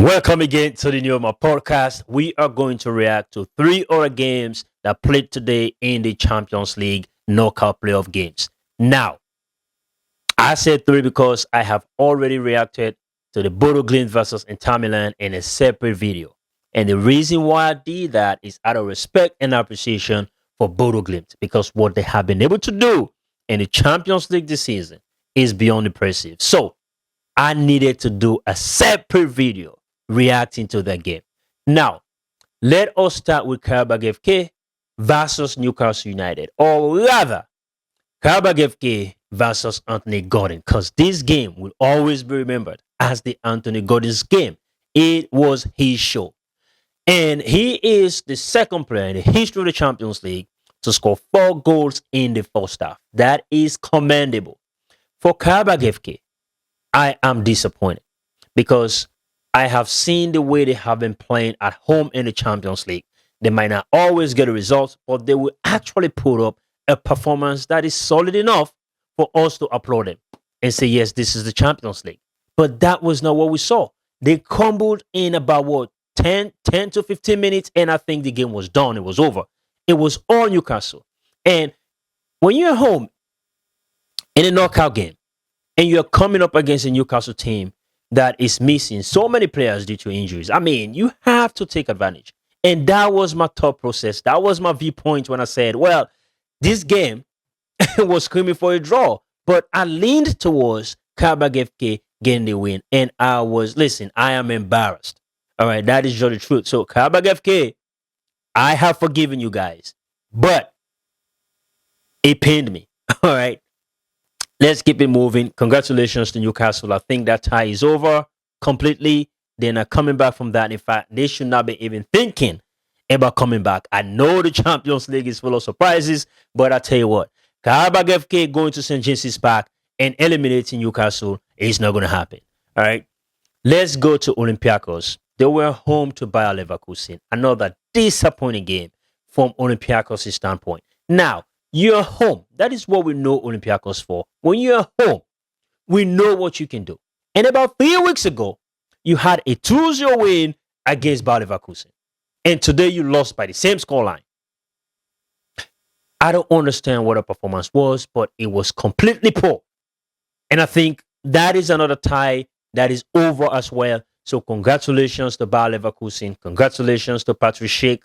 Welcome again to the New My podcast. We are going to react to three other games that played today in the Champions League knockout playoff games. Now, I said three because I have already reacted to the Bodo Glimt versus Inter Milan in a separate video. And the reason why I did that is out of respect and appreciation for Bodo Glimt because what they have been able to do in the Champions League this season is beyond impressive. So, I needed to do a separate video reacting to that game. Now, let us start with Qarabağ FK versus Newcastle United, or rather, Qarabağ FK versus Anthony Gordon, because this game will always be remembered as the Anthony Gordon's game. It was his show. And he is the second player in the history of the Champions League to score 4 goals in the first half. That is commendable. For Qarabağ FK, I am disappointed because I have seen the way they have been playing at home in the Champions League. They might not always get a result, but they will actually put up a performance that is solid enough for us to applaud them and say, yes, this is the Champions League. But that was not what we saw. They crumbled in about 10 to 15 minutes, and I think the game was done. It was over. It was all Newcastle. And when you're home in a knockout game and you're coming up against a Newcastle team that is missing so many players due to injuries, I mean, you have to take advantage. And that was my thought process. That was my viewpoint when I said, well, this game was screaming for a draw. But I leaned towards Qarabağ FK getting the win. And I am embarrassed. All right, that is just the truth. So Qarabağ FK, I have forgiven you guys. But it pained me. All right. Let's keep it moving. Congratulations to Newcastle. I think that tie is over completely. They're not coming back from that. In fact, they should not be even thinking about coming back. I know the Champions League is full of surprises, but I tell you what, Qarabağ FK going to St. James's Park and eliminating Newcastle is not going to happen. All right. Let's go to Olympiacos. They were home to Bayer Leverkusen. Another disappointing game from Olympiacos' standpoint. Now, you're home. That is what we know Olympiacos for. When you're home, we know what you can do. And about 3 weeks ago, you had a 2-0 win against Bayer Leverkusen. And today you lost by the same scoreline. I don't understand what the performance was, but it was completely poor. And I think that is another tie that is over as well. So congratulations to Bayer Leverkusen. Congratulations to Patrick Schick.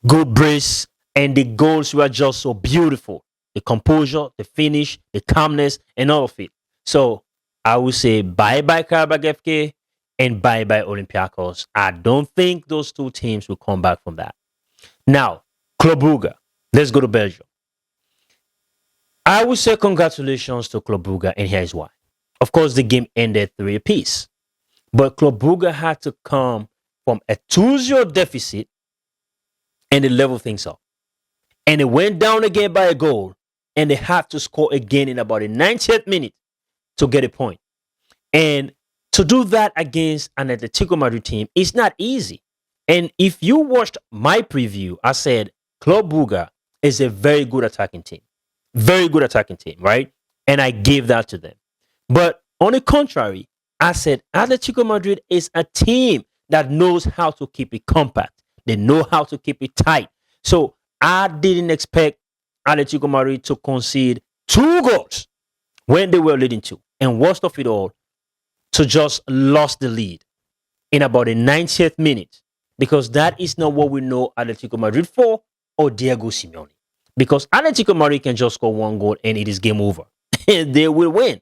Good brace. And the goals were just so beautiful. The composure, the finish, the calmness, and all of it. So I would say bye-bye Qarabağ FK and bye-bye Olympiacos. I don't think those two teams will come back from that. Now, Club Brugge. Let's go to Belgium. I would say congratulations to Club Brugge, and here's why. Of course, the game ended 3 apiece. But Club Brugge had to come from a 2-0 deficit and they level things up. And it went down again by a goal. And they had to score again in about the 90th minute to get a point. And to do that against an Atletico Madrid team is not easy. And if you watched my preview, I said Club Brugge is a very good attacking team. Very good attacking team, right? And I gave that to them. But on the contrary, I said Atletico Madrid is a team that knows how to keep it compact. They know how to keep it tight. So I didn't expect Atletico Madrid to concede 2 goals when they were leading 2. And worst of it all, to just lost the lead in about the 90th minute. Because that is not what we know Atletico Madrid for or Diego Simeone. Because Atletico Madrid can just score 1 goal and it is game over. And they will win.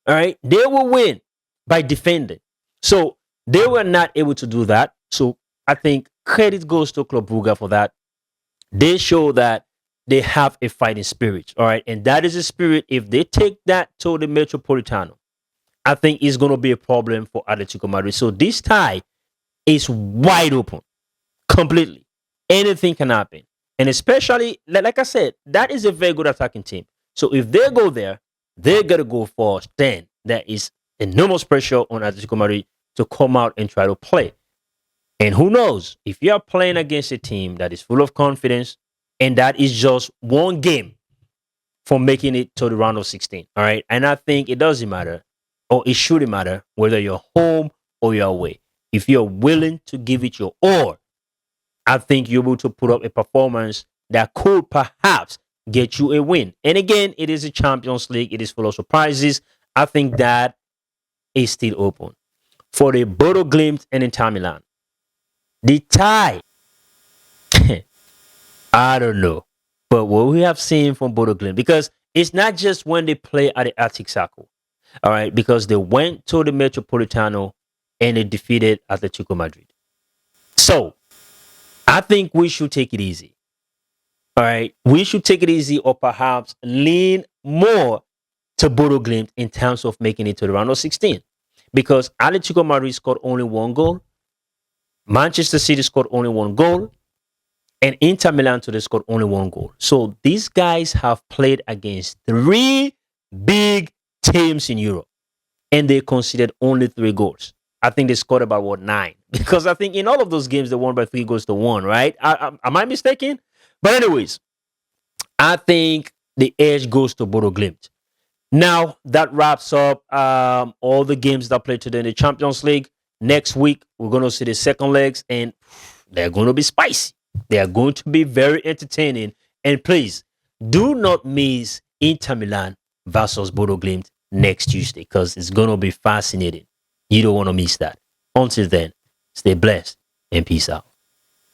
All right? They will win by defending. So they were not able to do that. So I think credit goes to Club Brugge for that. They show that they have a fighting spirit, all right? And that is a spirit. If they take that to the Metropolitano, I think it's going to be a problem for Atletico Madrid. So this tie is wide open, completely. Anything can happen. And especially, like I said, that is a very good attacking team. So if they go there, they're going to go first. Then there is enormous pressure on Atletico Madrid to come out and try to play. And who knows, if you are playing against a team that is full of confidence and that is just one game from making it to the round of 16, all right? And I think it doesn't matter, or it shouldn't matter, whether you're home or you're away. if you're willing to give it your all, I think you're able to put up a performance that could perhaps get you a win. And again, it is a Champions League. It is full of surprises. I think that is still open. For the Bodo Glimt and Inter Milan, the tie, I don't know. But what we have seen from Bodo Glimt, because it's not just when they play at the Arctic Circle, all right, because they went to the Metropolitano and they defeated Atletico Madrid. So I think we should take it easy. All right. We should take it easy or perhaps lean more to Bodo Glimt in terms of making it to the round of 16. Because Atletico Madrid scored only one goal. Manchester City scored only one goal. And Inter Milan today scored only one goal. So these guys have played against three big teams in Europe. And they conceded only 3 goals. I think they scored about 9. Because I think in all of those games, they won by 3 goals to 1, right? Am I mistaken? But anyways, I think the edge goes to Bodo Glimt. Now, that wraps up all the games that played today in the Champions League. Next week, we're going to see the second legs, and they're going to be spicy. They are going to be very entertaining. And please, do not miss Inter Milan versus Bodo Glimt next Tuesday, because it's going to be fascinating. You don't want to miss that. Until then, stay blessed and peace out.